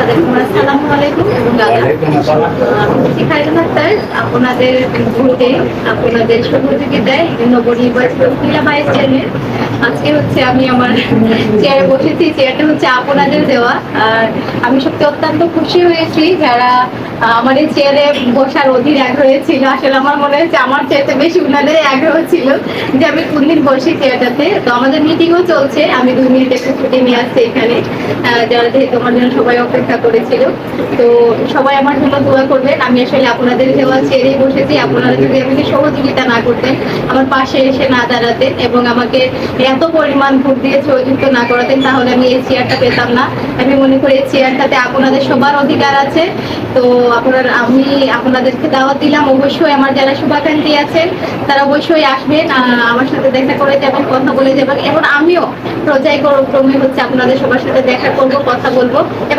তাদেরকে আমার আসসালামু আলাইকুম এবং খায়রুল আক্তার আপনাদের ভোটে আপনাদের সহযোগিতায় নবনির্বাচিত মহিলা ভাইস চেয়ারম্যান। আজকে হচ্ছে আমি আমার চেয়ারে বসেছি, চেয়ারটা হচ্ছে আপনাদের দেওয়া। আর আমি সত্যি অত্যন্ত খুশি হয়েছি যারা আমার এই চেয়ারে বসার অধীর আগ্রহ ছিল। আসলে আমার মনে হচ্ছে আমার চাইতে বেশি উনাদের আগ্রহ ছিল যে আমি কোন দিন বসি চেয়ারটাতে। তো আমাদের মিটিংও চলছে, আমি 2 মিনিট একটু ছুটি নিয়ে আসছি এখানে, যারা যেহেতু আমার জন্য সবাই অপেক্ষা করেছিল। তো সবাই আমার জন্য দোয়া করবেন। আমি আসলে আপনাদের দেওয়া চেয়ারেই বসেছি। আপনারা যদি আমাকে সহযোগিতা না করতেন, আমার পাশে এসে না দাঁড়াতেন এবং আমাকে এত পরিমাণ ভোট দিয়ে সহযোগিতা না করাতেন, তাহলে আমি এই চেয়ারটা পেতাম না। আমি মনে করি এই চেয়ারটাতে আপনাদের সবার অধিকার আছে। তো আমি আপনাদেরকে দাওয়াত দিলাম, অবশ্যই আমার যারা শুভাকাঙ্ক্ষী আছেন তারা অবশ্যই আসবেন, আমার সাথে দেখা করে যাবেন, কথা বলে যাবেন এবং আমিও পর্যায়ক্রমে হচ্ছে আপনাদের সবার সাথে দেখা করব, কথা বলবো এবং